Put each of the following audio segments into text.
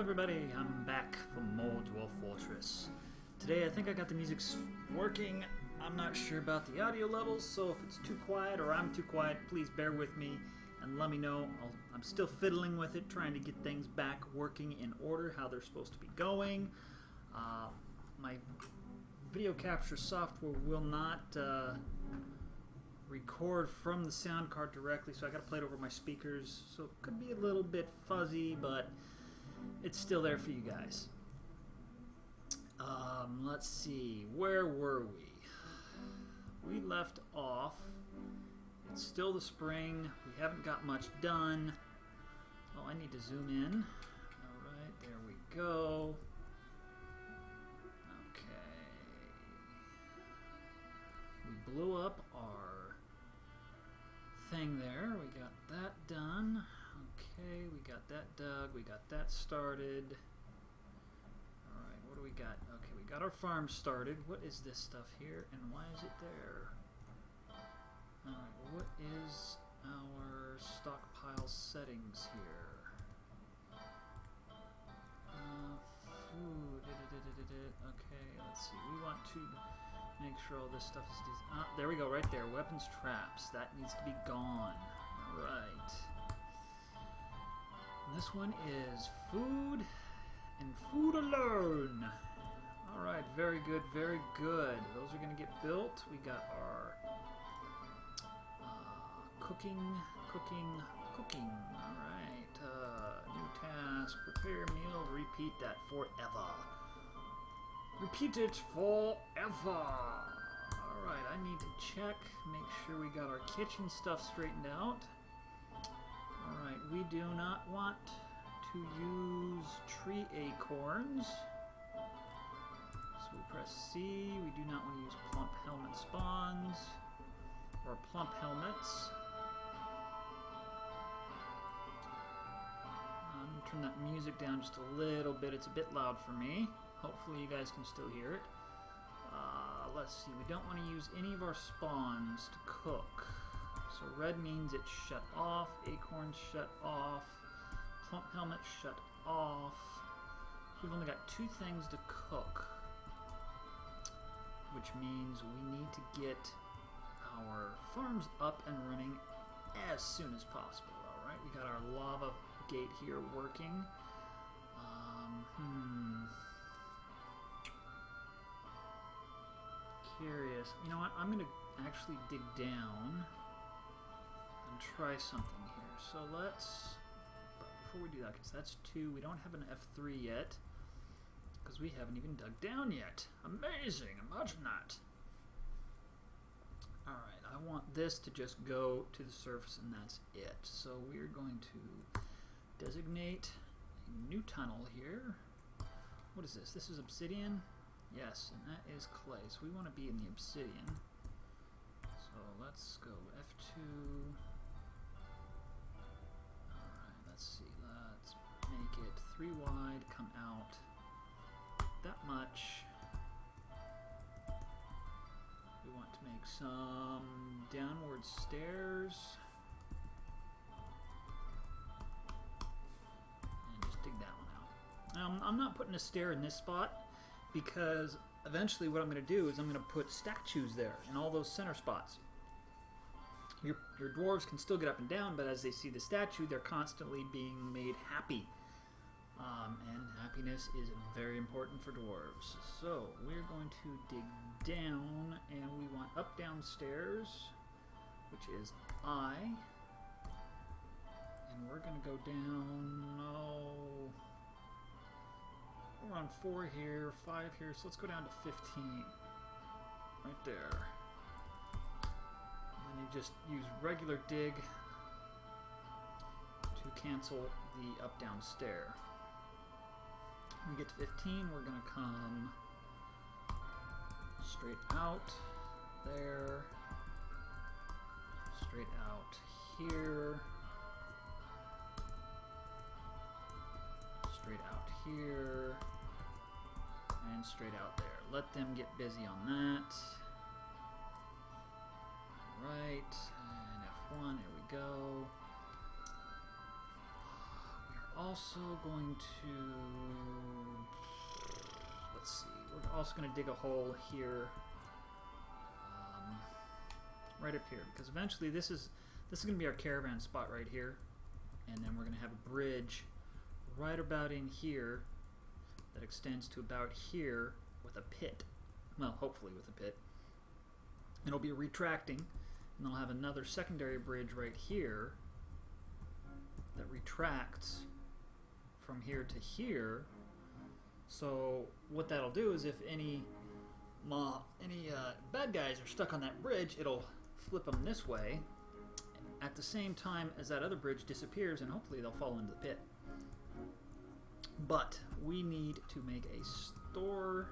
everybody, I'm back from more Dwarf Fortress. Today I think I got the music working. I'm not sure about the audio levels, so if it's too quiet or I'm too quiet, please bear with me and let me know. I'm still fiddling with it, trying to get things back working in order, how they're supposed to be going. My video capture software will not record from the sound card directly, so I gotta play it over my speakers, so it could be a little bit fuzzy, but it's still there for you guys. Let's see, where were we? We left off. It's still the spring. We haven't got much done. Oh, I need to zoom in. Alright, there we go. Okay. We blew up our thing there. We got that done. Okay, we got that dug. We got that started. Alright, what do we got? Okay, we got our farm started. What is this stuff here, and why is it there? Alright, what is our stockpile settings here? Food. Okay, let's see. We want to make sure all this stuff is... there we go, right there. Weapons traps. That needs to be gone. Alright. This one is food and food alone. Alright, very good, very good. Those are going to get built. We got our cooking. Alright, new task, prepare meal, repeat that forever. Repeat it forever. Alright, I need to check, make sure we got our kitchen stuff straightened out. Alright, we do not want to use tree acorns. So we press C. We do not want to use plump helmet spawns or plump helmets. I'm going to turn that music down just a little bit. It's a bit loud for me. Hopefully you guys can still hear it. Let's see. We don't want to use any of our spawns to cook. So red means it's shut off, acorns shut off, plump helmet shut off. So we've only got 2 things to cook, which means we need to get our farms up and running as soon as possible. Alright, we got our lava gate here working. Curious. You know what? I'm going to actually dig down and try something here. So let's, before we do that, because that's 2, we don't have an F3 yet, because we haven't even dug down yet. Amazing, imagine that. Alright, I want this to just go to the surface and that's it. So we're going to designate a new tunnel here. What is this? This is obsidian? Yes, and that is clay. So we want to be in the obsidian. So let's go F2. Alright, let's see. Let's make it 3 wide, come out that much. We want to make some downward stairs. And just dig that one out. I'm not putting a stair in this spot, because eventually what I'm going to do is I'm going to put statues there in all those center spots. Your dwarves can still get up and down, but as they see the statue, they're constantly being made happy. And happiness is very important for dwarves. So we're going to dig down, and we want up down stairs, which is I. And we're going to go down, we're on 4 here, 5 here, so let's go down to 15. Right there. And then you just use regular dig to cancel the up-down stair. When we get to 15, we're going to come straight out there, straight out here, straight out here, and straight out there. Let them get busy on that. Right, and F1, there we go. also going to, let's see, we're also going to dig a hole here, right up here, because eventually this is going to be our caravan spot right here, and then we're going to have a bridge right about in here that extends to about here with a pit. Well, hopefully with a pit. It'll be retracting, and they'll have another secondary bridge right here that retracts from here to here. So what that'll do is if any bad guys are stuck on that bridge, it'll flip them this way at the same time as that other bridge disappears, and hopefully they'll fall into the pit. But we need to make a store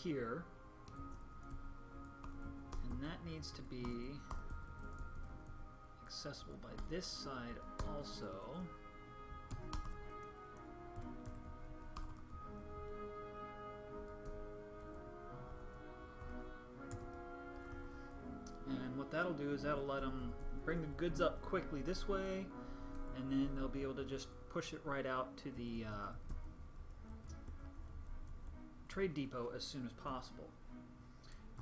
here, and that needs to be accessible by this side also. And what that'll do is that'll let them bring the goods up quickly this way, and then they'll be able to just push it right out to the trade depot as soon as possible.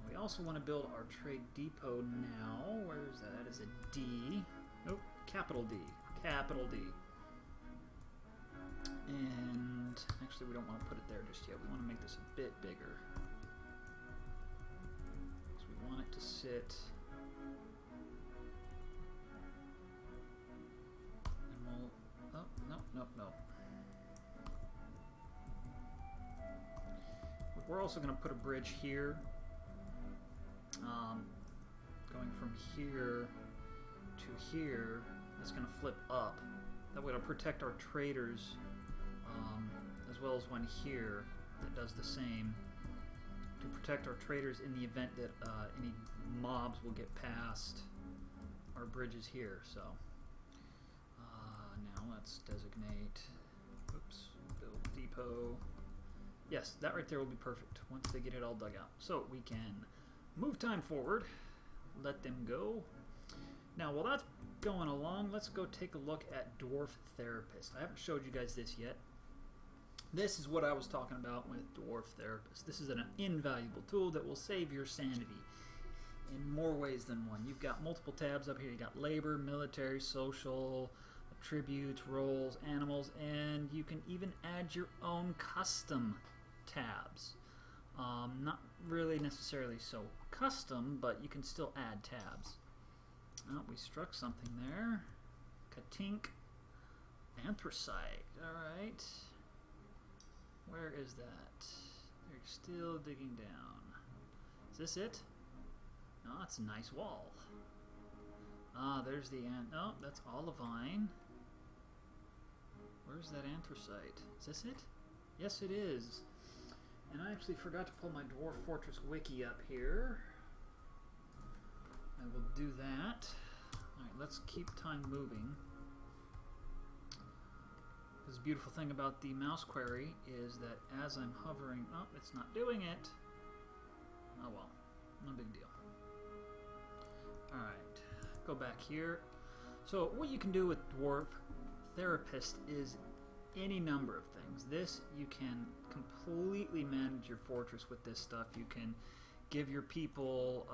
We also want to build our trade depot now. Where is that? That is a D. Nope, capital D. Capital D. And actually we don't want to put it there just yet. We want to make this a bit bigger. So we want it to sit. And we'll, oh, no, no, no. We're also going to put a bridge here. Going from here to here, it's going to flip up. That way it'll protect our traders, as well as one here that does the same, to protect our traders in the event that any mobs will get past our bridges here. So now let's designate, oops, build depot. Yes, that right there will be perfect once they get it all dug out. So we can move time forward, let them go. Now, while that's going along, let's go take a look at Dwarf Therapist. I haven't showed you guys this yet. This is what I was talking about with Dwarf Therapist. This is an invaluable tool that will save your sanity in more ways than one. You've got multiple tabs up here. You've got labor, military, social, attributes, roles, animals, and you can even add your own custom tabs. Not really necessarily so custom, but you can still add tabs. Oh, we struck something there. Katink. Anthracite. Alright. Where is that? They're still digging down. Is this it? Oh, that's a nice wall. Ah, there's the oh, that's olivine. Where's that anthracite? Is this it? Yes, it is. And I actually forgot to pull my Dwarf Fortress wiki up here. I will do that. Alright, let's keep time moving. This beautiful thing about the mouse query is that as I'm hovering, oh, it's not doing it. Oh well, no big deal. Alright, go back here. So what you can do with Dwarf Therapist is any number of things. This, you can completely manage your fortress with this stuff. You can give your people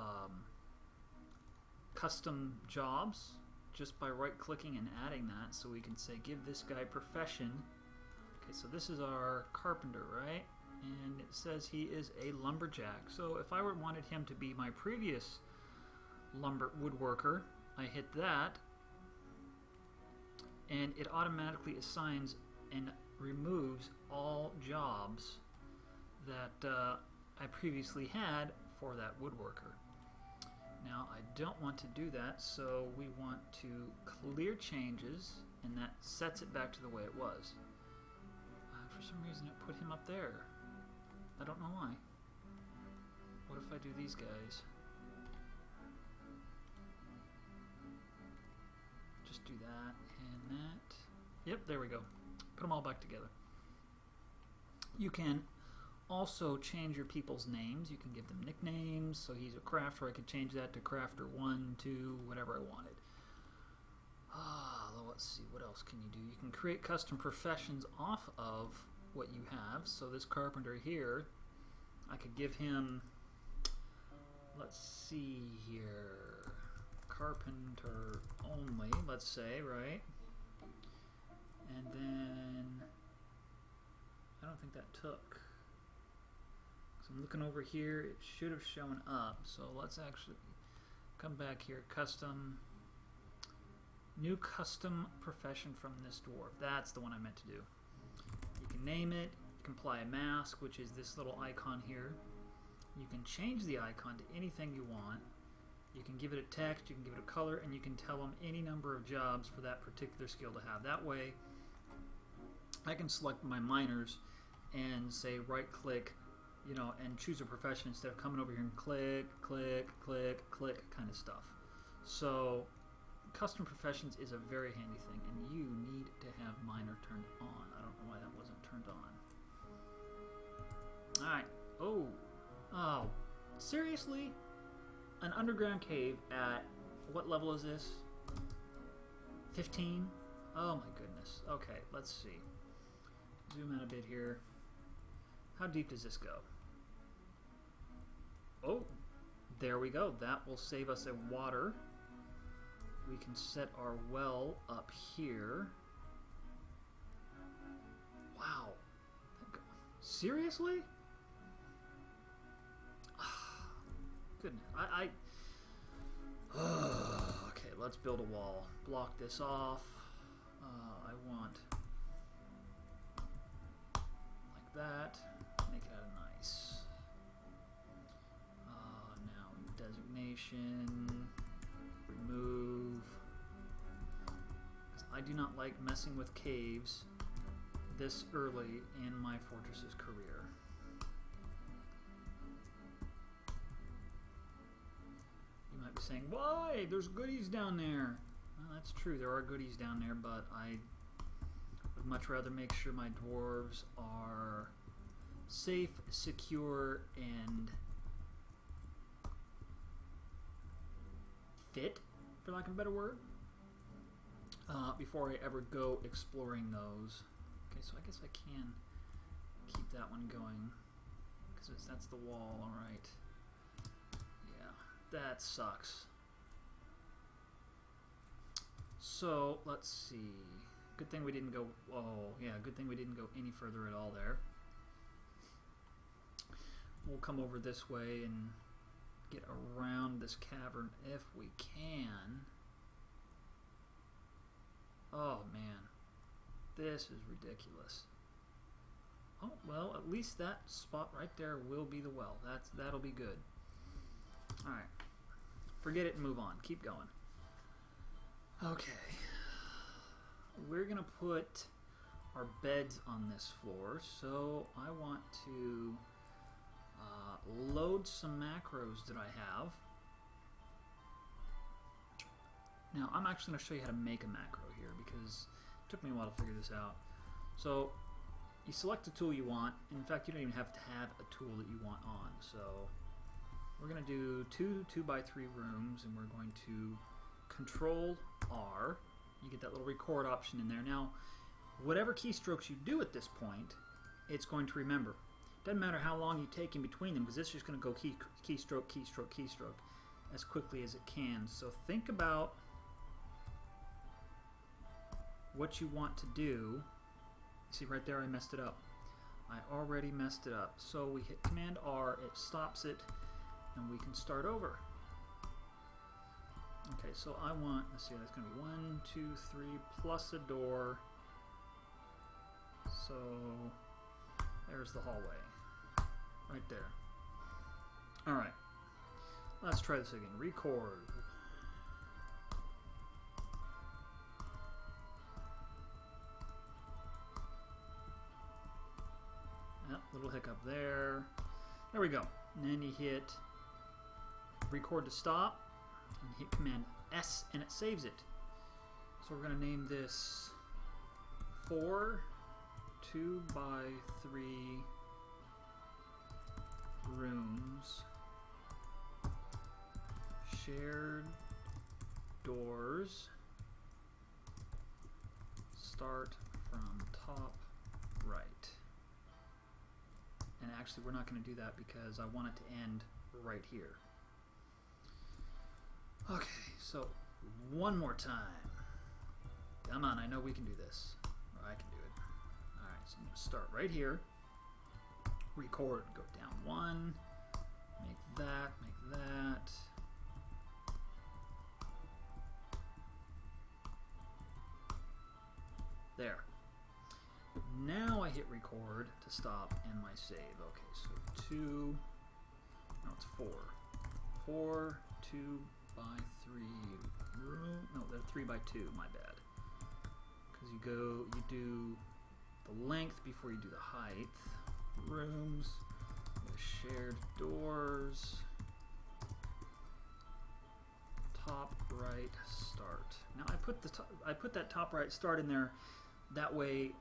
custom jobs just by right-clicking and adding that. So we can say, give this guy profession. Okay, so this is our carpenter, right? And it says he is a lumberjack. So if I wanted him to be my previous woodworker, I hit that, and it automatically assigns and removes all jobs that I previously had for that woodworker. Now I don't want to do that, so we want to clear changes, and that sets it back to the way it was. For some reason it put him up there. I don't know why. What if I do these guys? Just do that and that. Yep, there we go. Put them all back together. You can also change your people's names. You can give them nicknames. So he's a crafter. I could change that to crafter 1, 2, whatever I wanted. Ah, let's see, what else can you do? You can create custom professions off of what you have. So this carpenter here, I could give him, let's see here, carpenter only, let's say, right? And then, I don't think that took. So I'm looking over here, it should have shown up. So let's actually come back here, custom, new custom profession from this dwarf. That's the one I meant to do. You can name it, you can apply a mask, which is this little icon here. You can change the icon to anything you want. You can give it a text, you can give it a color, and you can tell them any number of jobs for that particular skill to have. That way, I can select my miners and say right click, you know, and choose a profession instead of coming over here and click, click, click, click kind of stuff. So custom professions is a very handy thing, and you need to have miner turned on. I don't know why that wasn't turned on. Alright. Oh, seriously? An underground cave at, what level is this? 15? Oh my goodness. Okay, let's see. Zoom out a bit here. How deep does this go? Oh, there we go. That will save us a water. We can set our well up here. Wow. Seriously? Goodness. Okay, let's build a wall. Block this off. I want like that. Make it out of nice. Now designation. Remove. I do not like messing with caves this early in my Fortress's career. You might be saying, why? There's goodies down there. Well, that's true, there are goodies down there, but I would much rather make sure my dwarves are safe, secure, and fit, for lack of a better word, before I ever go exploring those. Okay, so I guess I can keep that one going, because that's the wall, alright. Yeah, that sucks. So, let's see. Good thing we didn't go, oh yeah, good thing we didn't go any further at all there. We'll come over this way and get around this cavern if we can. Oh man, this is ridiculous. Oh well, at least that spot right there will be the well. That'll be good. All right, forget it and move on. Keep going. Okay, we're gonna put our beds on this floor, so I want to load some macros that I have. Now I'm actually going to show you how to make a macro here, because it took me a while to figure this out. So you select the tool you want. In fact, you don't even have to have a tool that you want on. So we're going to do two 2x3 rooms, and we're going to Control R. You get that little record option in there. Now whatever keystrokes you do at this point, it's going to remember. Doesn't matter how long you take in between them, because it's just going to go keystroke, keystroke, keystroke as quickly as it can. So think about what you want to do. See right there, I messed it up. I already messed it up. So we hit Command R, it stops it, and we can start over. Okay, so I want, let's see, that's going to be 1, 2, 3 plus a door. So there's the hallway. Right there. Alright. Let's try this again. Record. Yep, little hiccup there. There we go. And then you hit record to stop, and hit Command S, and it saves it. So we're going to name this 4 2x3 rooms, shared doors, start from top right. And actually, we're not going to do that because I want it to end right here. Okay, so one more time. Come on, I know we can do this. Or I can do it. Alright, so I'm going to start right here. Record, go down one. Make that, make that. There. Now I hit record to stop and my save. Okay, so 2, no, it's 4. 4, 2 by 3, no, they're 3 by 2, my bad. Because you do the length before you do the height. Rooms, shared doors, top right start. Now I put that top right start in there. That way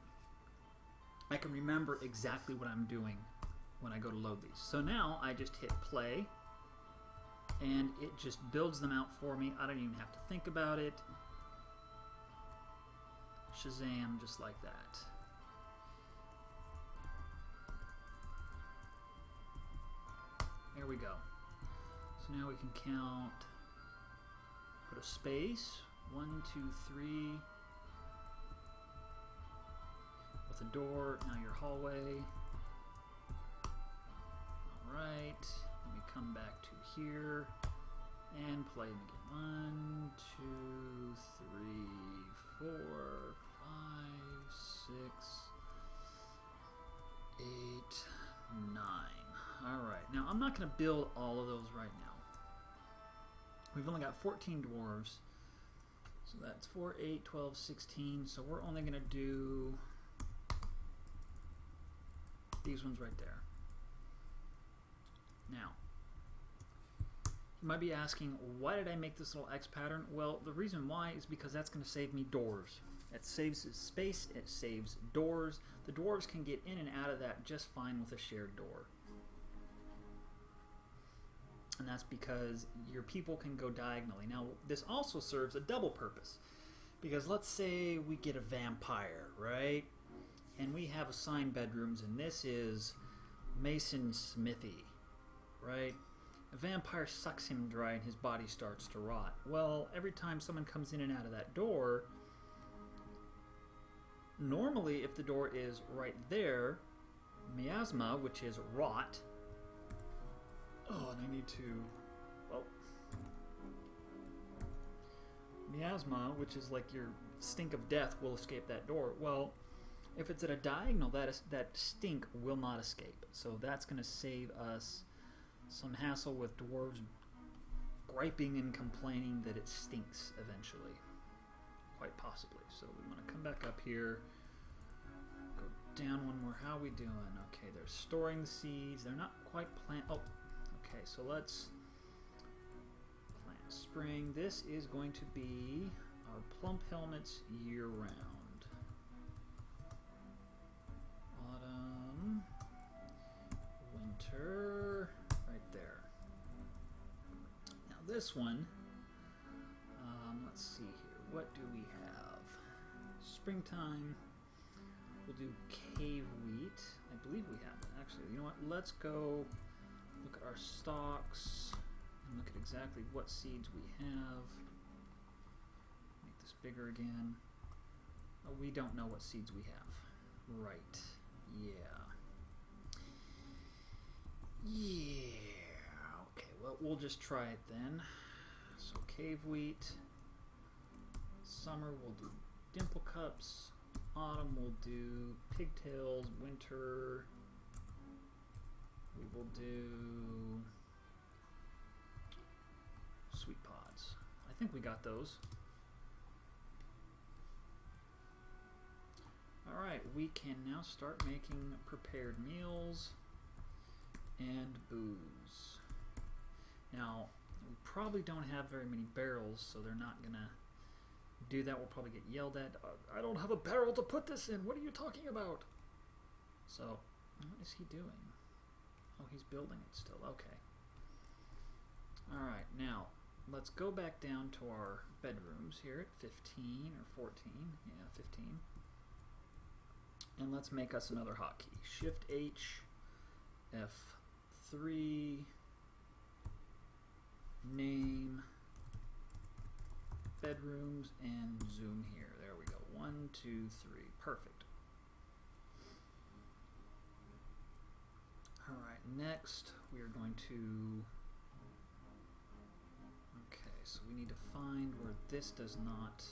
I can remember exactly what I'm doing when I go to load these. So now I just hit play and it just builds them out for me. I don't even have to think about it. Shazam, just like that. There we go. So now we can count, put a space, 1, 2, 3, with a door, now your hallway. Alright, let me come back to here and play them again. 1, 2, 3, 4, 5, 6, 8, 9. Alright, now I'm not going to build all of those right now. We've only got 14 dwarves. So that's 4, 8, 12, 16. So we're only going to do these ones right there. Now, you might be asking, why did I make this little X pattern? Well, the reason why is because that's going to save me doors. It saves space, it saves doors. The dwarves can get in and out of that just fine with a shared door. And that's because your people can go diagonally. Now, this also serves a double purpose. Because let's say we get a vampire, right? And we have assigned bedrooms, and this is Mason Smithy, right? A vampire sucks him dry and his body starts to rot. Well, every time someone comes in and out of that door, normally if the door is right there, miasma, which is rot, oh, and I need to, well, miasma, which is like your stink of death, will escape that door. Well, if it's at a diagonal, that stink will not escape. So that's going to save us some hassle with dwarves griping and complaining that it stinks eventually. Quite possibly. So we want to come back up here, go down one more. How are we doing? Okay, they're storing the seeds. They're not quite plant. Oh, okay, so let's plant spring. This is going to be our plump helmets year round. Autumn, winter, right there. Now this one, let's see here. What do we have? Springtime. We'll do cave wheat. I believe we have that. Actually, you know what? Let's go look at our stocks and look at exactly what seeds we have. Make this bigger again. Oh, we don't know what seeds we have. Right. Yeah. Yeah. Okay, well, we'll just try it then. So cave wheat. Summer we'll do dimple cups. Autumn we'll do pigtails. Winter we will do sweet pods. I think we got those. Alright, we can now start making prepared meals and booze. Now, we probably don't have very many barrels, so they're not going to do that. We'll probably get yelled at. I don't have a barrel to put this in. What are you talking about? So, what is he doing? Oh, he's building it still. Okay. Alright, now, let's go back down to our bedrooms here at 15 or 14. Yeah, 15. And let's make us another hotkey. Shift H, F3, name, bedrooms, and zoom here. There we go. 1, 2, 3. Perfect. Alright, next we are going to... Okay, so we need to find where this does not...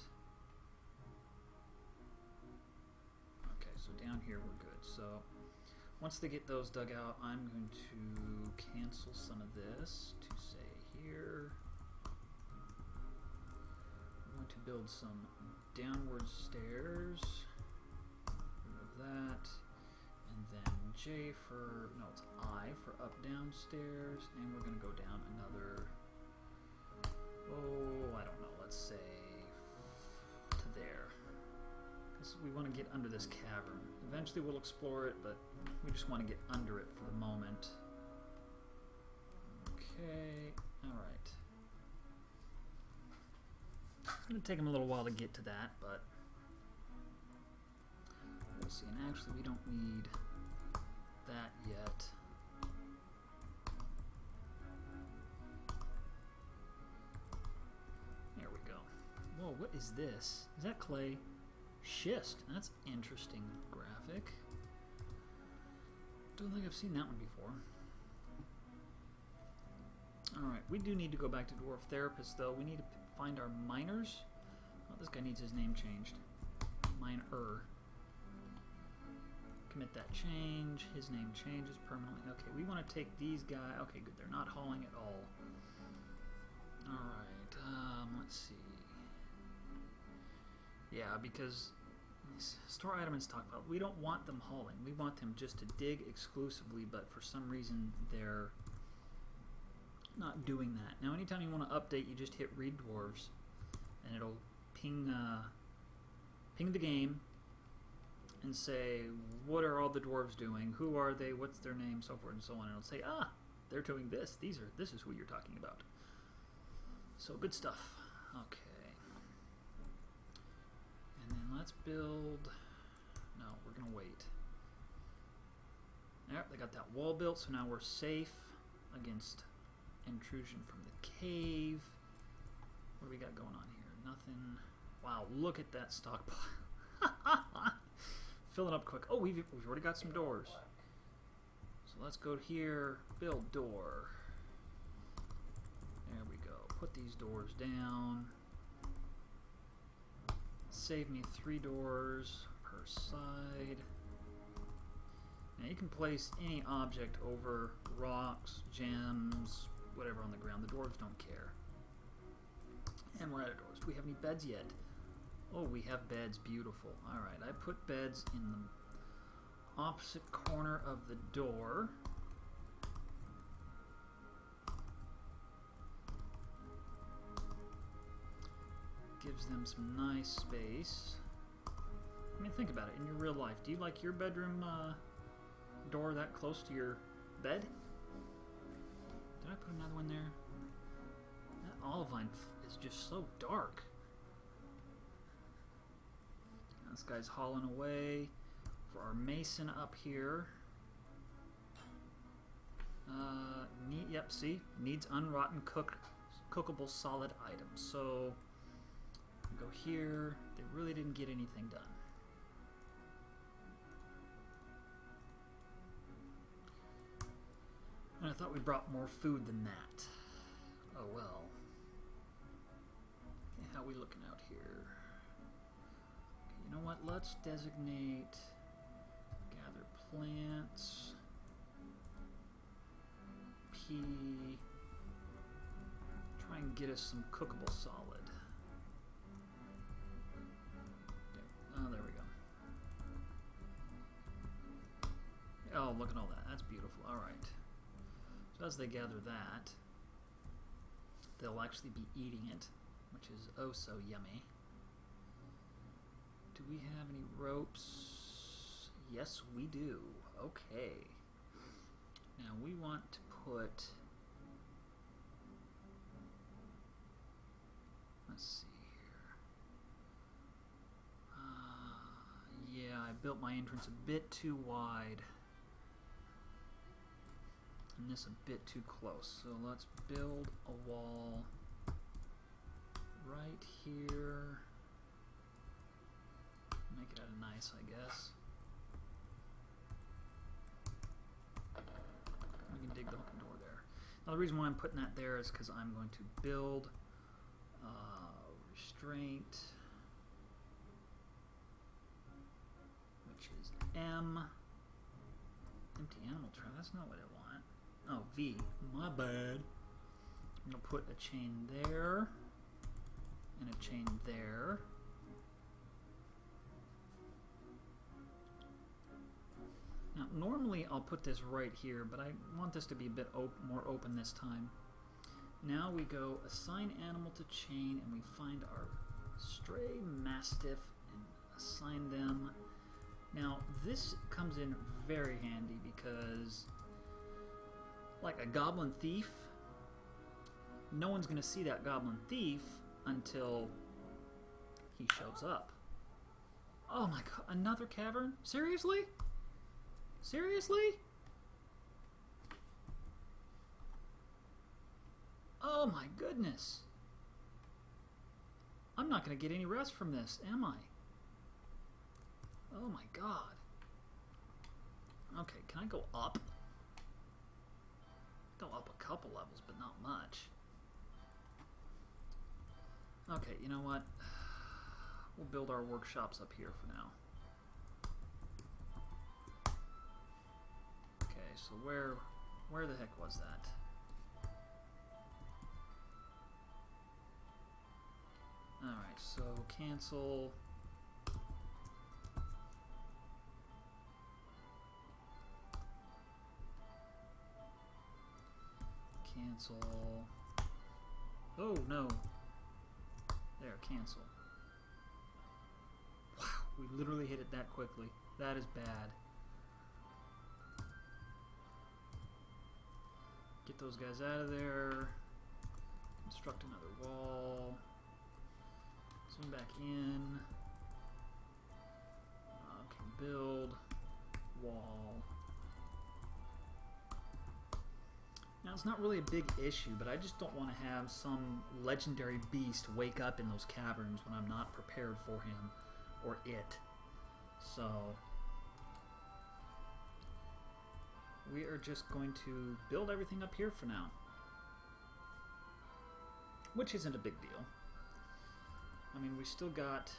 Okay, so down here we're good. So once they get those dug out, I'm going to cancel some of this to say here. We're going to build some downward stairs. Remove that. And then J for, no, it's I for up down stairs. And we're going to go down another, oh, I don't know, let's say to there. Because we want to get under this cavern. Eventually we'll explore it, but we just want to get under it for the moment. Okay, alright. It's going to take them a little while to get to that, but we'll see. And actually we don't need that yet. There we go. Whoa, what is this? Is that clay? Schist. That's interesting graphic. Don't think I've seen that one before. Alright, we do need to go back to Dwarf Therapist, though. We need to find our miners. Oh, this guy needs his name changed. Miner. Commit that change. His name changes permanently. Okay, we want to take these guys. Okay, good. They're not hauling at all. Alright, let's see. Yeah, because store items talk about, we don't want them hauling. We want them just to dig exclusively, but for some reason they're not doing that. Now anytime you want to update, you just hit read dwarves and it'll ping the game and say, what are all the dwarves doing? Who are they? What's their name? So forth and so on. And it'll say, ah, they're doing this. This is who you're talking about. So good stuff. Okay. And then let's build... No, we're going to wait. Yep, they got that wall built, so now we're safe against intrusion from the cave. What do we got going on here? Nothing. Wow, look at that stockpile. Filling up quick. Oh, we've already got some doors. So let's go here, build door. There we go. Put these doors down. Save me 3 doors per side. Now you can place any object over rocks, gems, whatever on the ground. The dwarves don't care. And we're out of doors. Do we have any beds yet? Oh, we have beds. Beautiful. Alright, I put beds in the opposite corner of the door. Gives them some nice space. I mean, think about it. In your real life, do you like your bedroom door that close to your bed? Did I put another one there? That olive vine is just so dark. Now this guy's hauling away for our mason up here. Yep, see? Needs unrotten cookable solid items. So... go here. They really didn't get anything done. And I thought we brought more food than that. Oh well. Okay, how are we looking out here? Okay, you know what? Let's designate gather plants. P. Try and get us some cookable solid. Oh, there we go. Oh, look at all that. That's beautiful. Alright. So as they gather that, they'll actually be eating it, which is oh so yummy. Do we have any ropes? Yes, we do. Okay. Now we want to put... let's see here. Yeah, I built my entrance a bit too wide. And this a bit too close. So let's build a wall right here. Make it out of nice, I guess. We can dig the door there. Now the reason why I'm putting that there is because I'm going to build restraint, which is M. Empty animal trap. That's not what I want. Oh, V. My bad. I'm going to put a chain there and a chain there. Now, normally I'll put this right here, but I want this to be a bit more open this time. Now we go assign animal to chain, and we find our stray mastiff and assign them. Now, this comes in very handy because, like a goblin thief, no one's going to see that goblin thief until he shows up. Oh my god, another cavern? Seriously? Seriously? Oh my goodness. I'm not going to get any rest from this, am I? Oh my god. Okay, can I go up? Go up a couple levels, but not much. Okay, you know what? We'll build our workshops up here for now. Okay, so where the heck was that? Alright, so cancel. Cancel. Oh, no. There, cancel. Wow, we literally hit it that quickly. That is bad. Get those guys out of there. Construct another wall. Zoom back in. Okay, build. Wall. Now, it's not really a big issue, but I just don't want to have some legendary beast wake up in those caverns when I'm not prepared for him or it. So, we are just going to build everything up here for now, which isn't a big deal. I mean, we still got,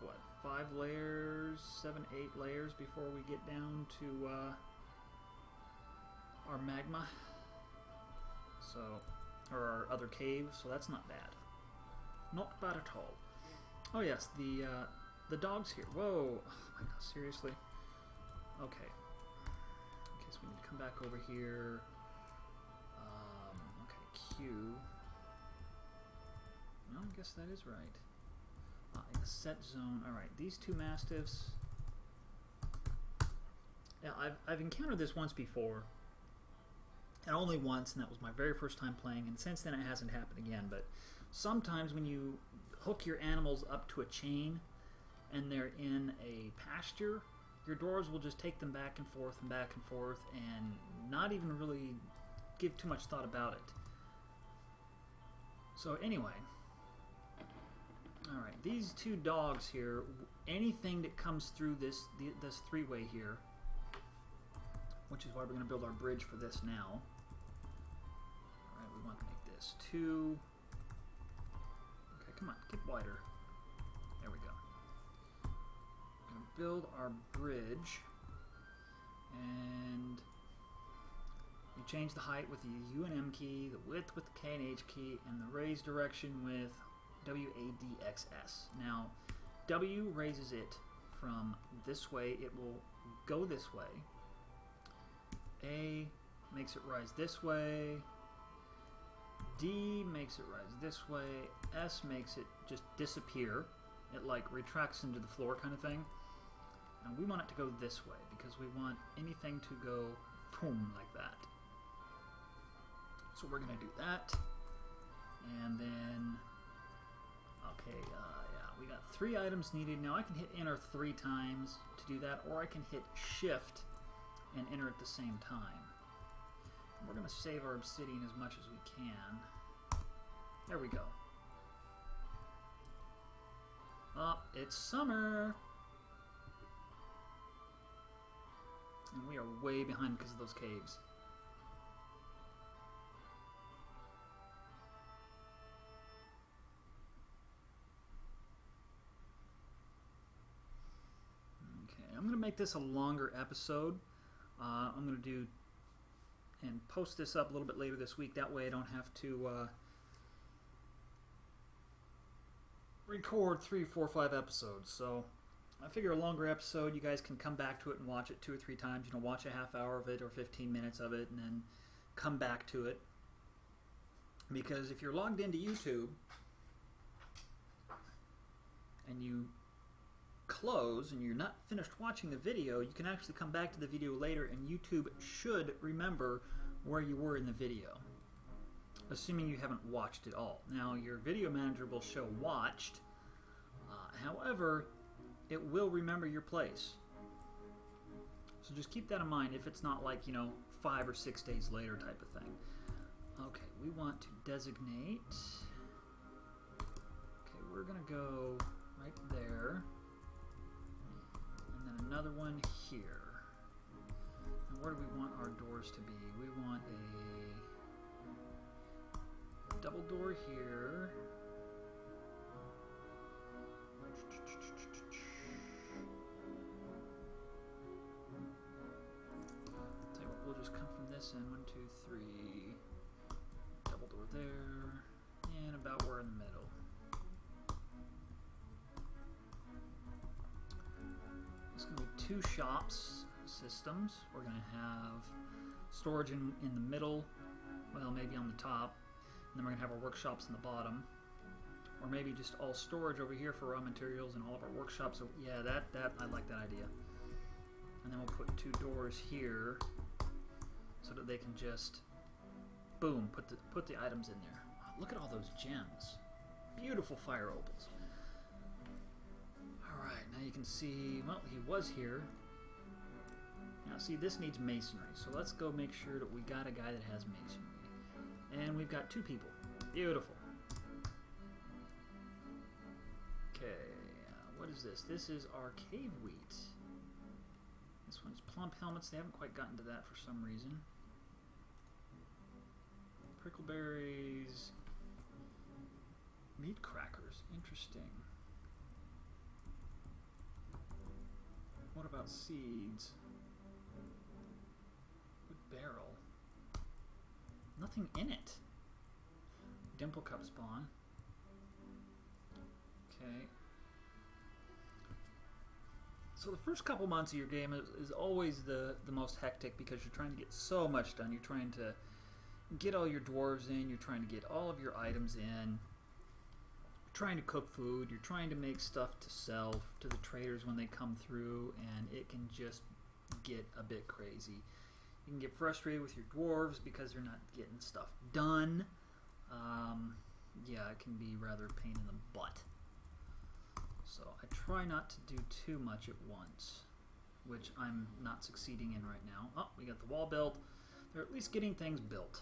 what, 5 layers, 7, 8 layers before we get down to our magma, so, or our other cave, so that's not bad. Not bad at all. Oh yes, the dog's here. Whoa, oh my god, seriously? Okay. Okay, so we need to come back over here. Okay, Q. No, I guess that is right. In the set zone. Alright, these 2 mastiffs. Yeah, I've encountered this once before. And only once, and that was my very first time playing, and since then it hasn't happened again. But sometimes when you hook your animals up to a chain and they're in a pasture, your dwarves will just take them back and forth and not even really give too much thought about it. So anyway, alright, these 2 dogs here, anything that comes through this 3-way here, which is why we're going to build our bridge for this now. Alright, we want to make this 2. Okay, come on, get wider. There we go. We're going to build our bridge, and you change the height with the U and M key, the width with the K and H key, and the raise direction with WADXS. Now, W raises it from this way, it will go this way. A makes it rise this way. D makes it rise this way. S makes it just disappear. It like retracts into the floor kind of thing. And we want it to go this way because we want anything to go boom like that. So we're going to do that. And then, okay, yeah, we got 3 items needed. Now I can hit enter 3 times to do that, or I can hit shift and enter at the same time. We're going to save our obsidian as much as we can. There we go. Oh, it's summer! And we are way behind because of those caves. Okay, I'm going to make this a longer episode. I'm going to do and post this up a little bit later this week. That way I don't have to record 3, 4, 5 episodes. So I figure a longer episode, you guys can come back to it and watch it 2 or 3 times. You know, watch a half hour of it or 15 minutes of it and then come back to it. Because if you're logged into YouTube and you close and you're not finished watching the video, you can actually come back to the video later and YouTube should remember where you were in the video, assuming you haven't watched it all. Now your video manager will show watched, however it will remember your place, so just keep that in mind if it's not like, you know, 5 or 6 days later type of thing. Okay, we want to designate, okay, we're gonna go right there. And another one here. And where do we want our doors to be? We want a double door here. Tell you what, we'll just come from this end. 1, 2, 3. Double door there. And about where in the middle. It's going to be 2 shops systems. We're going to have storage in the middle, well, maybe on the top, and then we're going to have our workshops in the bottom, or maybe just all storage over here for raw materials and all of our workshops. So yeah, that I like that idea. And then we'll put 2 doors here so that they can just boom, put the items in there. Wow, look at all those gems, beautiful fire opals. Alright, now you can see, well, he was here. Now see, this needs masonry, so let's go make sure that we got a guy that has masonry. And we've got 2 people. Beautiful. Okay, what is this? This is our cave wheat. This one's plump helmets. They haven't quite gotten to that for some reason. Prickleberries. Meat crackers. Interesting. What about seeds? Wood barrel. Nothing in it. Dimple cup spawn. Okay. So the first couple months of your game is always the most hectic because you're trying to get so much done. You're trying to get all your dwarves in. You're trying to get all of your items in. Trying to cook food, you're trying to make stuff to sell to the traders when they come through, and it can just get a bit crazy. You can get frustrated with your dwarves because they're not getting stuff done. Yeah, it can be rather a pain in the butt. So I try not to do too much at once, which I'm not succeeding in right now. Oh, we got the wall built. They're at least getting things built.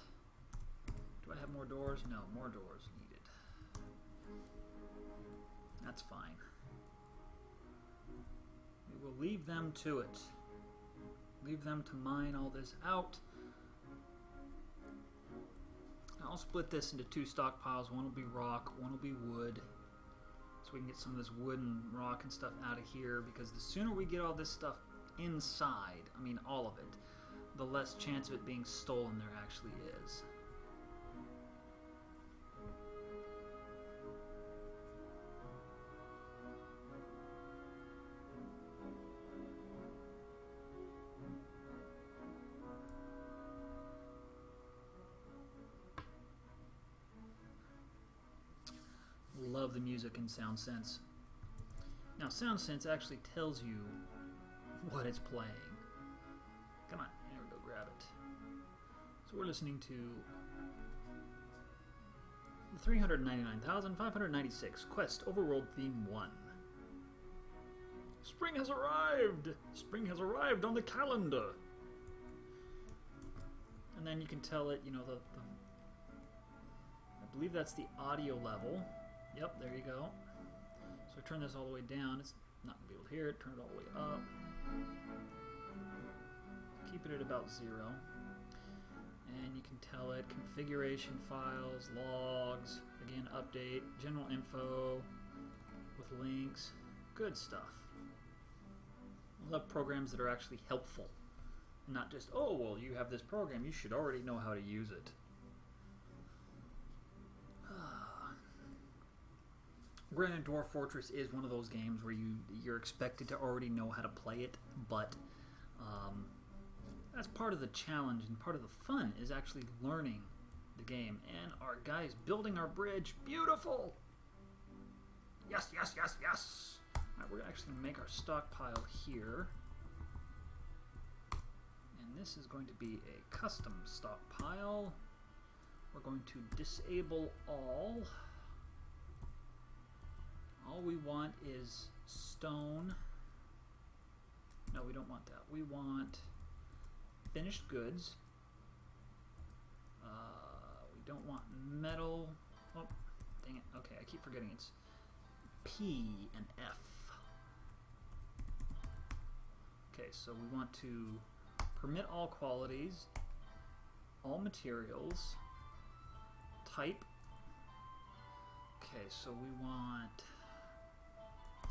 Do I have more doors? No, more doors needed. That's fine. We will leave them to it. Leave them to mine all this out. I'll split this into 2 stockpiles. One will be rock, one will be wood. So we can get some of this wood and rock and stuff out of here, because the sooner we get all this stuff inside, I mean all of it, the less chance of it being stolen there actually is. Love the music in SoundSense. Now SoundSense actually tells you what it's playing. Come on, here we go, grab it. So we're listening to 399,596. Quest Overworld Theme 1. Spring has arrived! Spring has arrived on the calendar! And then you can tell it, you know, I believe that's the audio level. Yep, there you go. So turn this all the way down. It's not going to be able to hear it. Turn it all the way up. Keep it at about 0. And you can tell it configuration files, logs, again, update, general info with links. Good stuff. I love programs that are actually helpful. Not just, oh, well, you have this program, you should already know how to use it. Granted, Dwarf Fortress is one of those games where you're expected to already know how to play it, but that's part of the challenge and part of the fun is actually learning the game. And our guy is building our bridge. Beautiful! Yes, yes, yes, yes! Alright, we're actually going to make our stockpile here. And this is going to be a custom stockpile. We're going to disable all. All we want is stone. No, we don't want that. We want finished goods. We don't want metal. Oh, dang it. Okay, I keep forgetting it's P and F. Okay, so we want to permit all qualities, all materials, type. Okay, so we want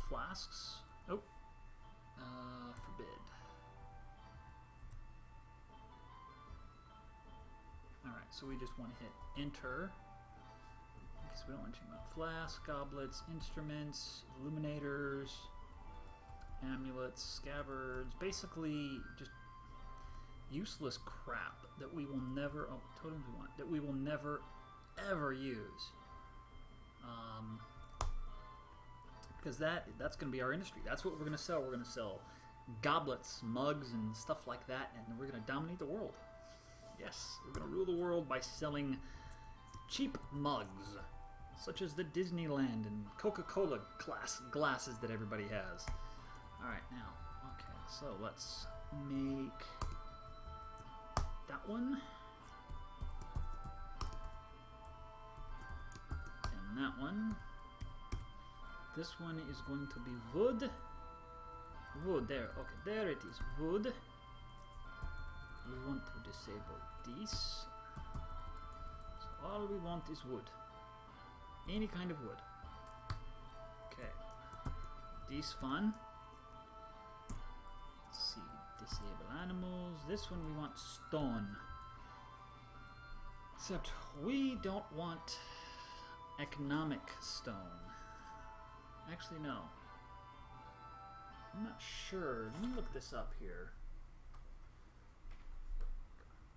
flasks. Oh, forbid. Alright, so we just want to hit enter. Because we don't want to about flasks, goblets, instruments, illuminators, amulets, scabbards, basically just useless crap that we will never, oh, totems we want, that we will never ever use. Because that's going to be our industry. That's what we're going to sell. We're going to sell goblets, mugs, and stuff like that, and we're going to dominate the world. Yes, we're going to rule the world by selling cheap mugs, such as the Disneyland and Coca-Cola glasses that everybody has. Alright, now, okay, so let's make that one. And that one. This one is going to be wood. Wood, there, okay, there it is, wood. We want to disable this. So all we want is wood. Any kind of wood. Okay. This one. Let's see, disable animals. This one we want stone. Except we don't want economic stone. Actually, no. I'm not sure. Let me look this up here.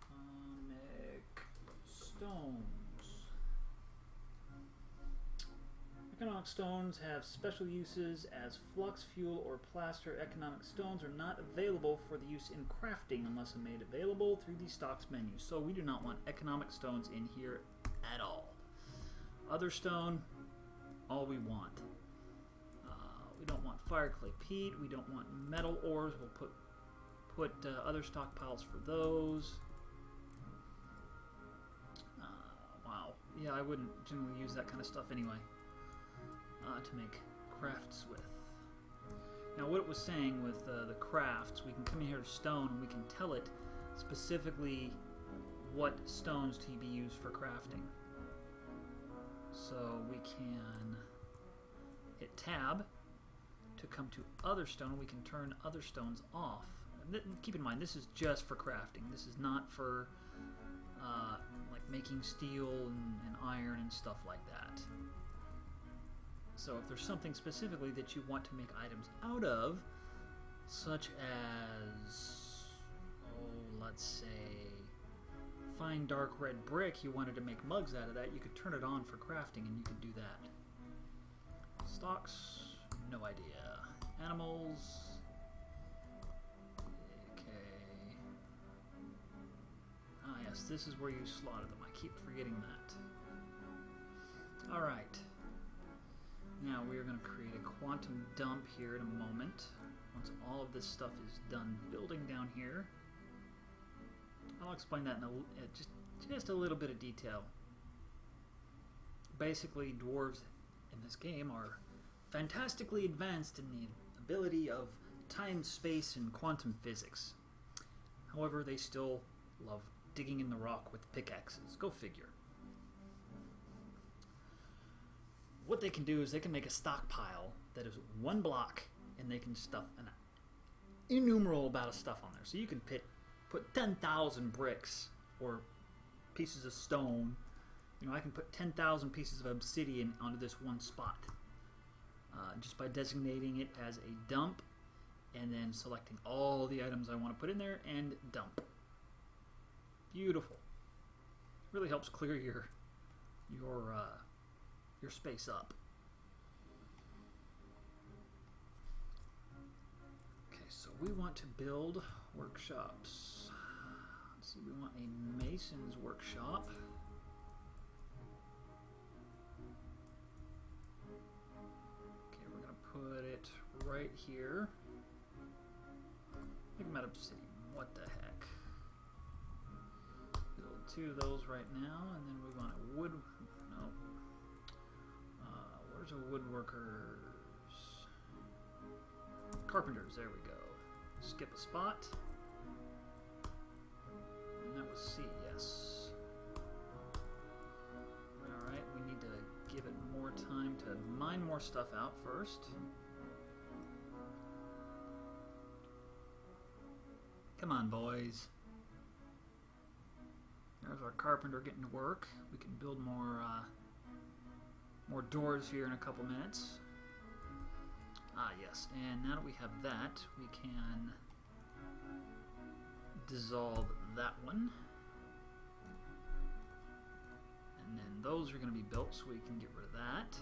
Economic stones. Economic stones have special uses as flux, fuel, or plaster. Economic stones are not available for the use in crafting unless made available through the stocks menu. So we do not want economic stones in here at all. Other stone, all we want. We don't want fire, clay, peat. We don't want metal ores. We'll put other stockpiles for those. Wow. Yeah, I wouldn't generally use that kind of stuff anyway to make crafts with. Now, what it was saying with the crafts, we can come in here to stone and we can tell it specifically what stones to be used for crafting. So we can hit tab to come to other stone, and we can turn other stones off. Keep in mind, this is just for crafting. This is not for like making steel and iron and stuff like that. So if there's something specifically that you want to make items out of, such as, oh, let's say fine dark red brick, you wanted to make mugs out of that, you could turn it on for crafting and you could do that. Stocks, no idea. Animals, okay. Ah yes, this is where you slaughter them. I keep forgetting that. Alright. Now we are going to create a quantum dump here in a moment. Once all of this stuff is done building down here. I'll explain that in just a little bit of detail. Basically, dwarves in this game are fantastically advanced in the ability of time, space, and quantum physics. However, they still love digging in the rock with pickaxes. Go figure. What they can do is they can make a stockpile that is one block, and they can stuff an innumerable amount of stuff on there. So you can put 10,000 bricks or pieces of stone. You know, I can put 10,000 pieces of obsidian onto this one spot. Just by designating it as a dump and then selecting all the items I want to put in there and dump. Beautiful. Really helps clear your space up. Okay, so we want to build workshops. Let's see, we want a mason's workshop. Put it right here. Make them out of obsidian. What the heck? Build 2 of those right now, and then we want a wood. No. Where's our woodworkers? Carpenters. There we go. Skip a spot. And that was C. Yes. All right. We need to give it more time to mine more stuff out first. Come on, boys. There's our carpenter getting to work. We can build more doors here in a couple minutes. Ah, yes. And now that we have that, we can dissolve that one. And then those are going to be built, so we can get rid of that.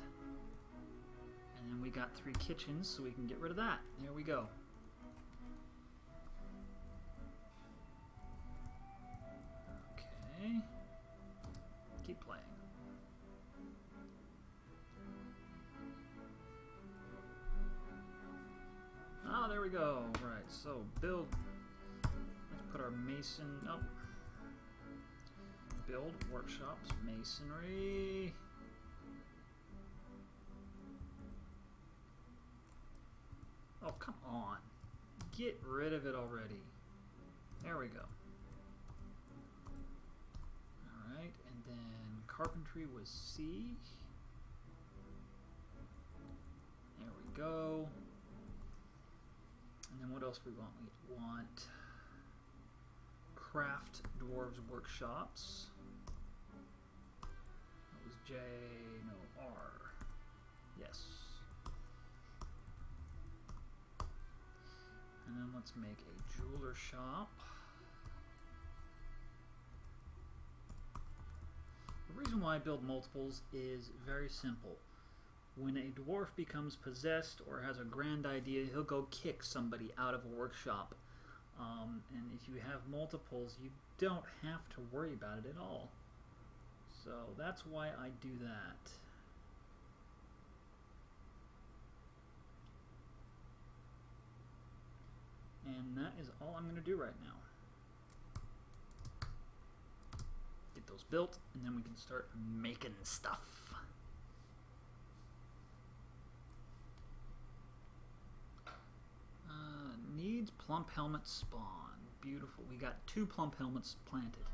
And then we got 3 kitchens, so we can get rid of that. There we go. Okay. Keep playing. Ah, there we go. Right, so build. Let's put our mason up. Build workshops, masonry. Oh, come on. Get rid of it already. There we go. Alright, and then carpentry was C. There we go. And then what else we want? We want craft dwarves workshops. That was J, no, R. Yes. And then let's make a jeweler shop. The reason why I build multiples is very simple. When a dwarf becomes possessed or has a grand idea, he'll go kick somebody out of a workshop. And if you have multiples, you don't have to worry about it at all. So that's why I do that. And that is all I'm going to do right now. Get those built, and then we can start making stuff. Needs plump helmet spawn. Beautiful. We got 2 plump helmets planted.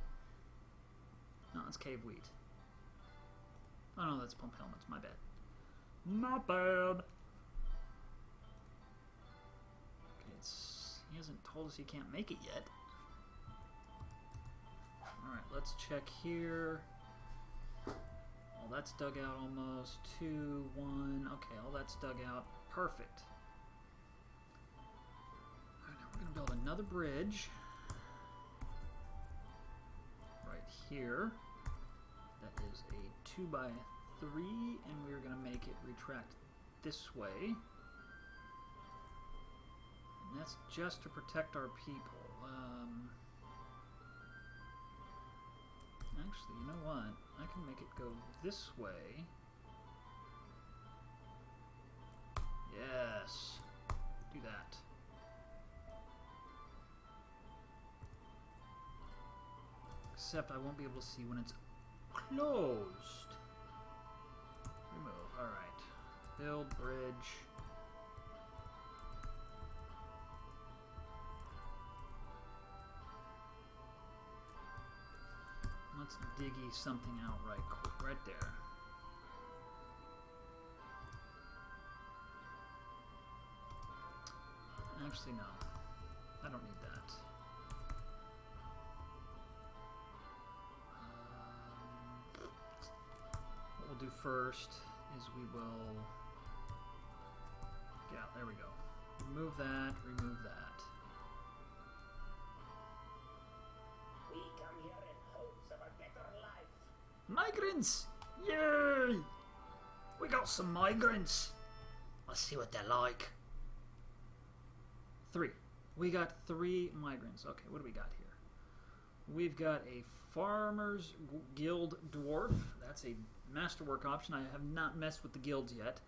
No, that's cave wheat. Oh no, that's plump helmets. My bad. My bad. Okay, he hasn't told us he can't make it yet. Alright, let's check here. All that's dug out almost. 2, 1. Okay, all that's dug out. Perfect. We're going to build another bridge right here. That is a 2 by 3, and we're going to make it retract this way. And that's just to protect our people. Actually, you know what? I can make it go this way. Yes. Do that. Except I won't be able to see when it's closed. Remove. Alright. Build bridge. Let's diggy something out right quick, right there. Actually, no. I don't need that. What we'll do first is we will... Yeah, there we go. Remove that, remove that. We come here in hopes of a better life. Migrants! Yay! We got some migrants! Let's see what they're like. 3. We got 3 migrants. Okay, what do we got here? We've got a Farmers Guild Dwarf. That's a Masterwork option. I have not messed with the guilds yet.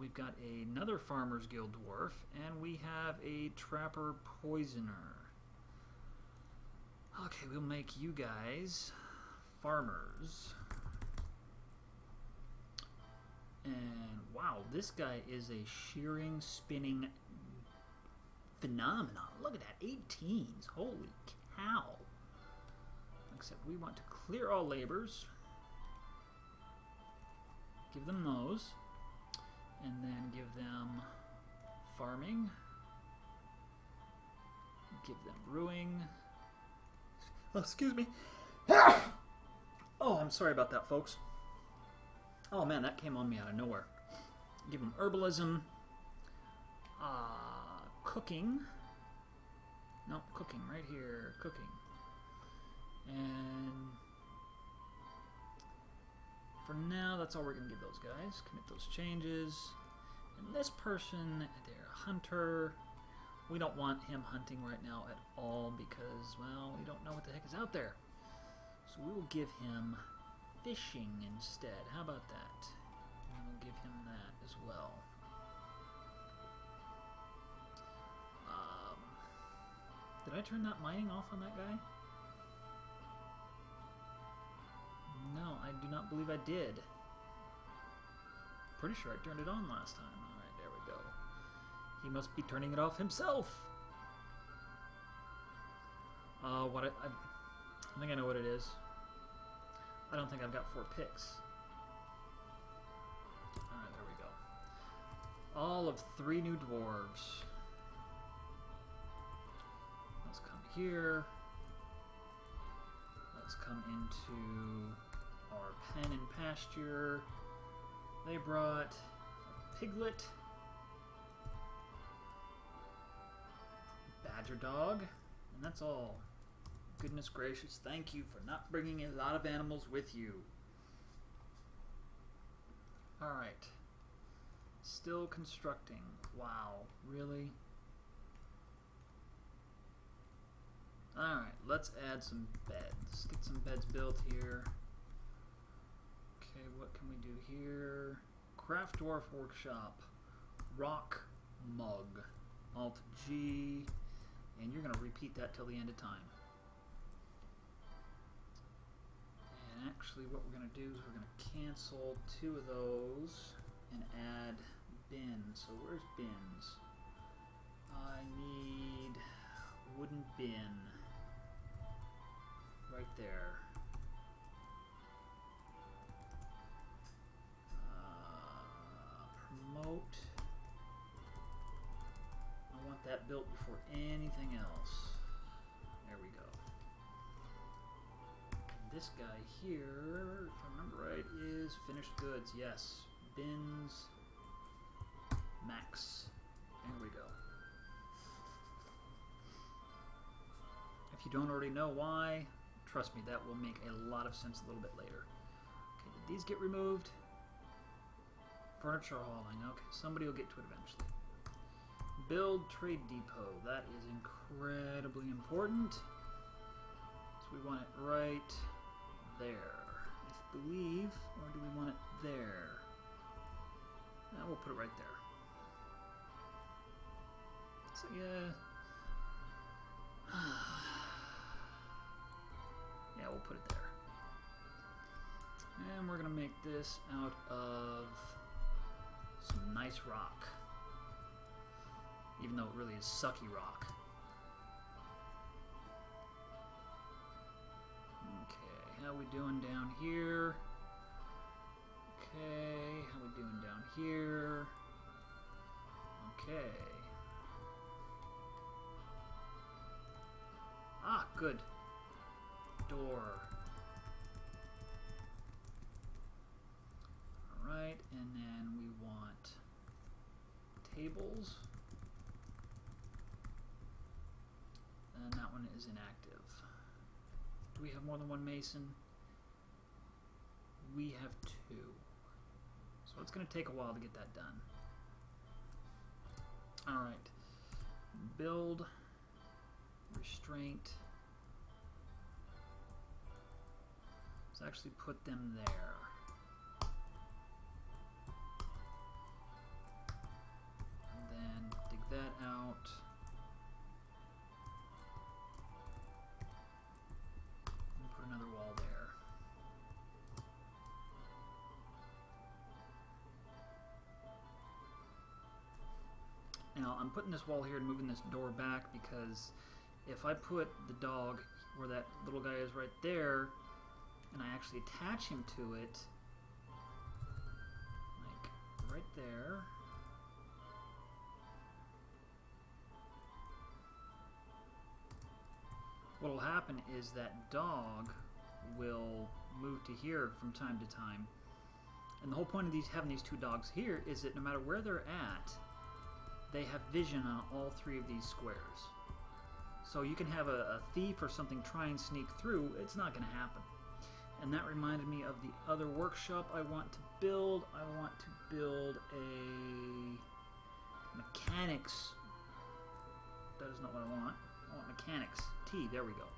We've got another Farmers Guild Dwarf, and we have a Trapper Poisoner. Okay, we'll make you guys farmers. And wow, this guy is a shearing, spinning phenomenon. Look at that, 18s. Holy cow. Except we want to clear all labors. Give them those. And then give them farming. Give them brewing. Oh, excuse me. Oh, I'm sorry about that, folks. Oh man, that came on me out of nowhere. Give them herbalism. Cooking. No, cooking right here. Cooking. And for now, that's all we're going to give those guys. Commit those changes. And this person, they're a hunter. We don't want him hunting right now at all because, well, we don't know what the heck is out there. So we will give him fishing instead. How about that? And we'll give him that as well. Did I turn that mining off on that guy? No, I do not believe I did. Pretty sure I turned it on last time. Alright, there we go. He must be turning it off himself. I think I know what it is. I don't think I've got 4 picks. Alright, there we go. All of 3 new dwarves. Let's come here. Let's come into our pen and pasture. They brought a piglet, badger dog, and that's all. Goodness gracious, thank you for not bringing a lot of animals with you. Alright. Still constructing. Wow, really? Alright, let's add some beds. Get some beds built here. Okay, what can we do here? Craft Dwarf Workshop. Rock Mug. Alt G. And you're going to repeat that till the end of time. And actually what we're going to do is we're going to cancel 2 of those and add bins. So where's bins? I need wooden bin. Right there. Promote. I want that built before anything else. There we go. And this guy here, if I remember right, is finished goods. Yes. Bins. Max. There we go. If you don't already know why, trust me, that will make a lot of sense a little bit later. Okay, did these get removed? Furniture hauling. Okay, somebody will get to it eventually. Build trade depot. That is incredibly important. So we want it right there. I believe, or do we want it there? We'll put it right there. So yeah. Yeah, we'll put it there. And we're gonna make this out of some nice rock. Even though it really is sucky rock. Okay, how we doing down here? Okay, how we doing down here? Okay. Ah, good. Door. Alright, and then we want tables. And that one is inactive. Do we have more than one mason? We have 2. So it's going to take a while to get that done. Alright. Build. Restraint. Let's actually put them there. And then dig that out. And put another wall there. Now I'm putting this wall here and moving this door back because if I put the dog where that little guy is right there, and I actually attach him to it, like right there, what will happen is that dog will move to here from time to time. And the whole point of having these 2 dogs here is that no matter where they're at, they have vision on all 3 of these squares. So you can have a thief or something try and sneak through, it's not going to happen. And that reminded me of the other workshop I want to build. I want to build a mechanics. That is not what I want. I want mechanics. T, there we go.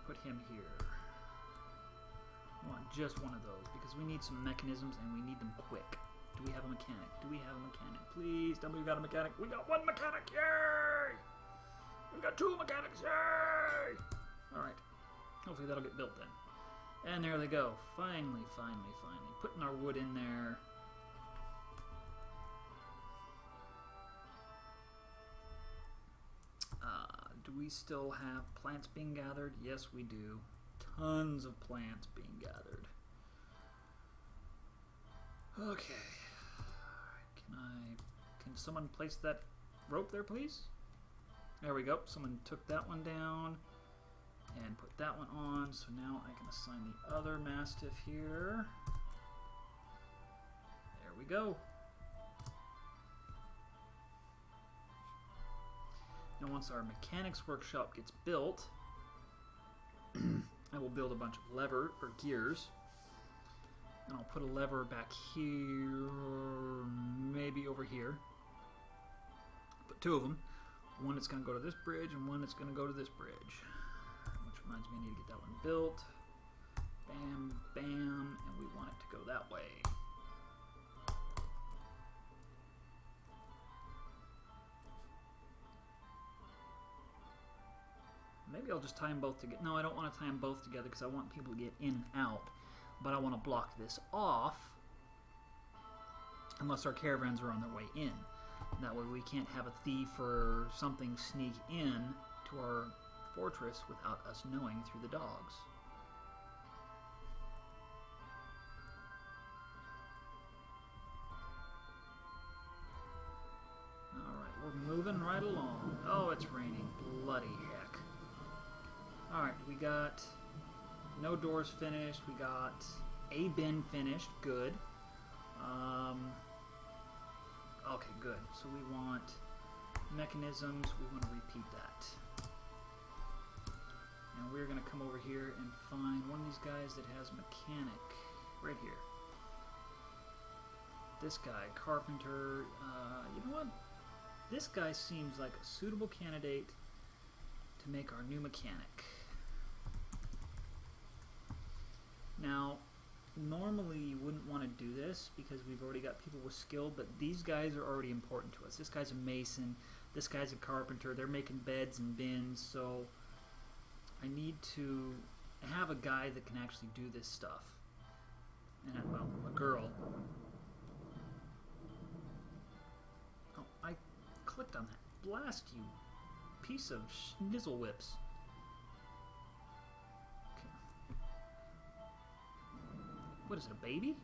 Put him here. I want just one of those because we need some mechanisms and we need them quick. Do we have a mechanic? Do we have a mechanic? Please tell me we got a mechanic. We got 1 mechanic. Yay! We got 2 mechanics. Yay! Alright. Hopefully that'll get built then. And there they go. Finally. Putting our wood in there. Do we still have plants being gathered? Yes, we do. Tons of plants being gathered. Okay. Can someone place that rope there, please? There we go. Someone took that one down and put that one on. So now I can assign the other mastiff here. There we go. Now once our mechanics workshop gets built, I will build a bunch of lever or gears. And I'll put a lever back here, maybe over here. Put 2 of them. One that's going to go to this bridge and one that's going to go to this bridge. Which reminds me I need to get that one built. Bam, bam, and we want it to go that way. Maybe I'll just tie them both together. No, I don't want to tie them both together because I want people to get in and out. But I want to block this off unless our caravans are on their way in. That way we can't have a thief or something sneak in to our fortress without us knowing through the dogs. Alright, we're moving right along. Oh, it's raining. Bloody heck. Alright, we got no doors finished. We got a bin finished. Good. Okay, good. So we want mechanisms. We want to repeat that. Now we're going to come over here and find one of these guys that has mechanic right here. This guy, carpenter. You know what? This guy seems like a suitable candidate to make our new mechanic. Now, normally you wouldn't want to do this because we've already got people with skill, but these guys are already important to us. This guy's a mason, this guy's a carpenter, they're making beds and bins, so I need to have a guy that can actually do this stuff. And, well, a girl. Oh, I clicked on that. Blast you, piece of schnizzle whips. What is it, a baby?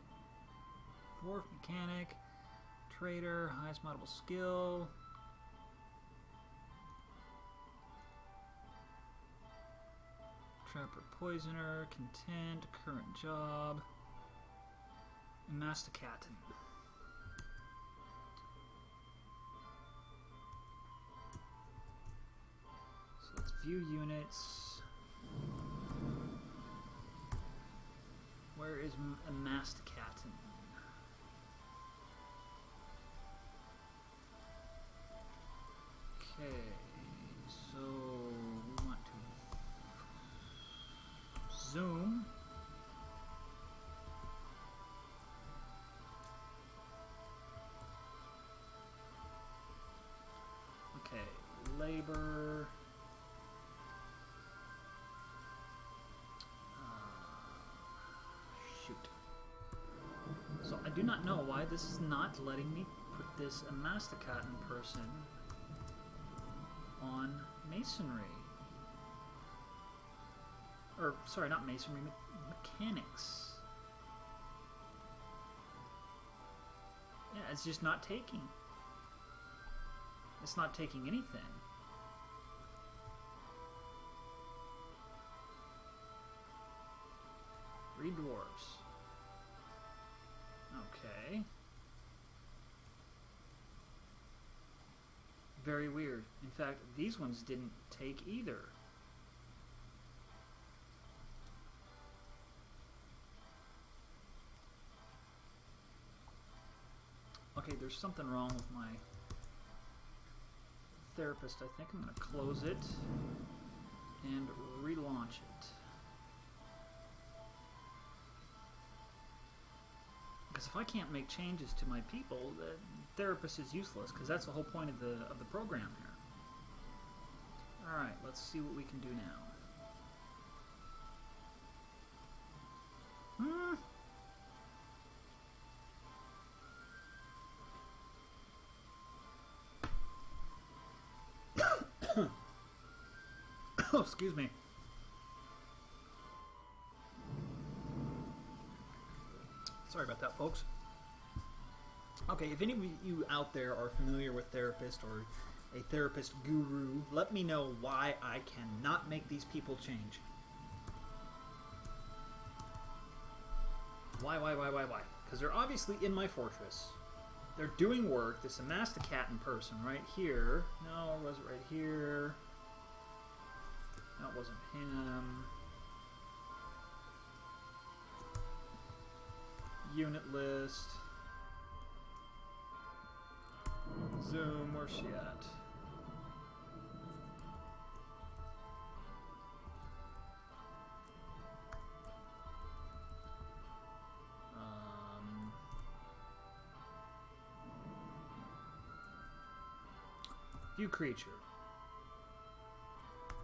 Dwarf, mechanic, trader, highest moddable skill. Trapper, poisoner, content, current job. And master captain. So let's view units. Where is a master captain? Okay, so we want to zoom. Okay, labor. So I do not know why this is not letting me put this Mastercotton person on masonry. Or, sorry, not masonry, mechanics. Yeah, it's just not taking. It's not taking anything. Read dwarves. Okay. Very weird. In fact, these ones didn't take either. Okay, there's something wrong with my therapist. I think I'm going to close it and relaunch it. Because if I can't make changes to my people, the therapist is useless, because that's the whole point of the program here. Alright, let's see what we can do now. Oh, excuse me. Sorry about that, folks. Okay, if any of you out there are familiar with therapists or a therapist guru, let me know why I cannot make these people change. Why? Because they're obviously in my fortress. They're doing work. This Mastercatton person right here. No, or was it right here? That wasn't him. Unit list. Zoom, where's she at? View creature.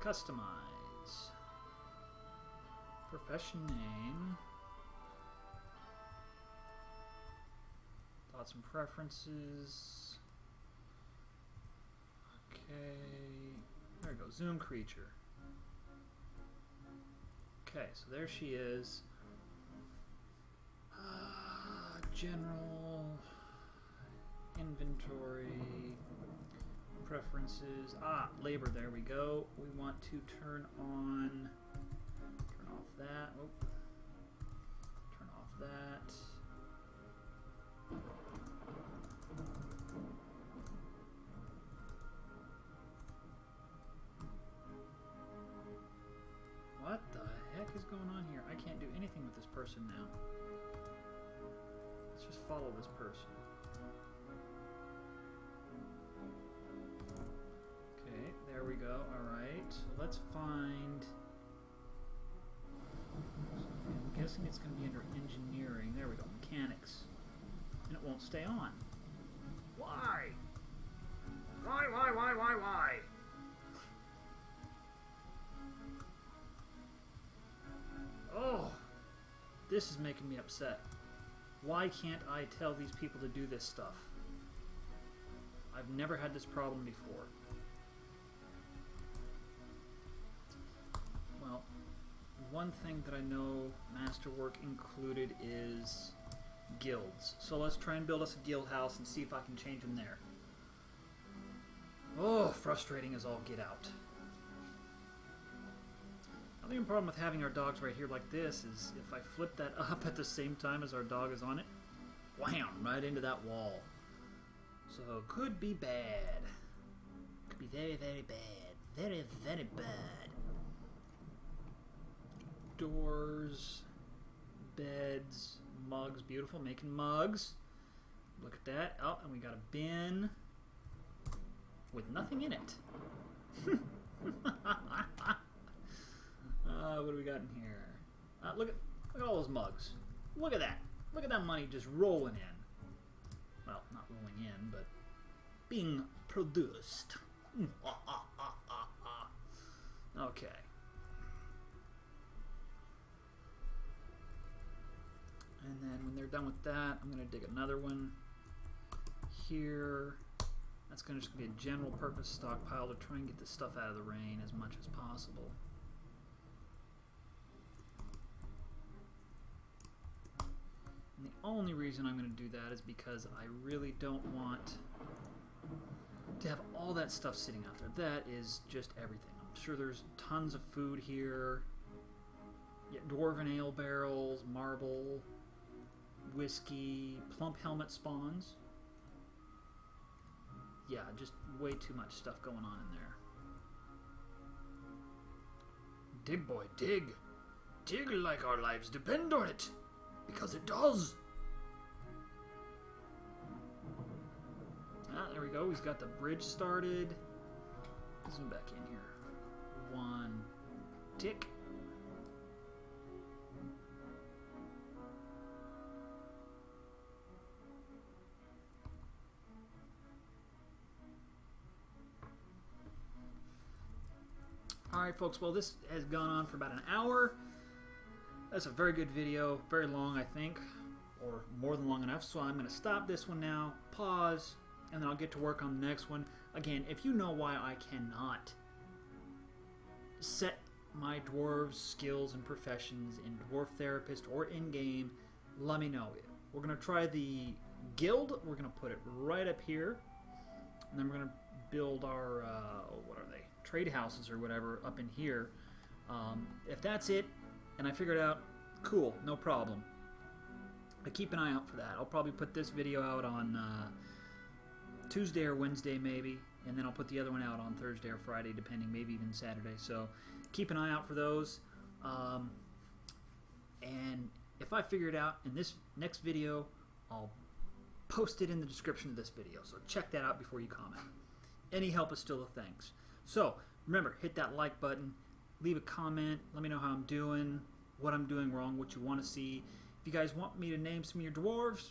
Customize. Profession name. Thoughts and preferences. Okay. There we go. Zoom creature. Okay, so there she is. General. Inventory. Preferences. Labor. There we go. We want to turn off that. Oh. Turn off that. What the heck is going on here? I can't do anything with this person now. Let's just follow this person. Okay, there we go. Alright, so let's find... guessing it's going to be under engineering. There we go, mechanics. And it won't stay on. Why? Why? Oh, this is making me upset. Why can't I tell these people to do this stuff? I've never had this problem before. Well, one thing that I know Masterwork included is guilds. So let's try and build us a guild house and see if I can change them there. Oh, frustrating as all get out. The only problem with having our dogs right here like this is if I flip that up at the same time as our dog is on it, wham, right into that wall. So, could be bad. Could be very, very bad. Very, very bad. Doors, beds, mugs. Beautiful, making mugs. Look at that. Oh, and we got a bin with nothing in it. What do we got in here? Look at all those mugs. Look at that. Look at that money just rolling in. Well, not rolling in, but being produced. Okay. And then when they're done with that, I'm going to dig another one here. That's going to just be a general purpose stockpile to try and get this stuff out of the rain as much as possible. And the only reason I'm going to do that is because I really don't want to have all that stuff sitting out there. That is just everything. I'm sure there's tons of food here. Yeah, dwarven ale barrels, marble, whiskey, plump helmet spawns. Yeah, just way too much stuff going on in there. Dig, boy, dig. Dig like our lives depend on it. Because it does. Ah, there we go. He's got the bridge started. Zoom back in here. One tick. Alright folks, well this has gone on for about an hour. That's a very good video, very long I think, or more than long enough, so I'm going to stop this one now, pause, and then I'll get to work on the next one. Again, if you know why I cannot set my dwarves skills and professions in Dwarf Therapist or in-game, let me know. We're going to try the guild, we're going to put it right up here, and then we're going to build our, what are they, trade houses or whatever up in here. If that's it, and I figured out, cool, no problem. But keep an eye out for that. I'll probably put this video out on Tuesday or Wednesday maybe, and then I'll put the other one out on Thursday or Friday, depending, maybe even Saturday. So keep an eye out for those. And if I figure it out in this next video, I'll post it in the description of this video. So check that out before you comment. Any help is still a thanks. So remember, hit that like button. Leave a comment. Let me know how I'm doing, what I'm doing wrong, what you want to see. If you guys want me to name some of your dwarves,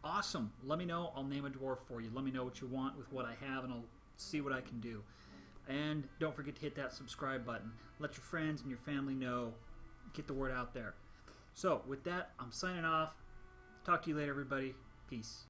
awesome. Let me know. I'll name a dwarf for you. Let me know what you want with what I have, and I'll see what I can do. And don't forget to hit that subscribe button. Let your friends and your family know. Get the word out there. So with that, I'm signing off. Talk to you later, everybody. Peace.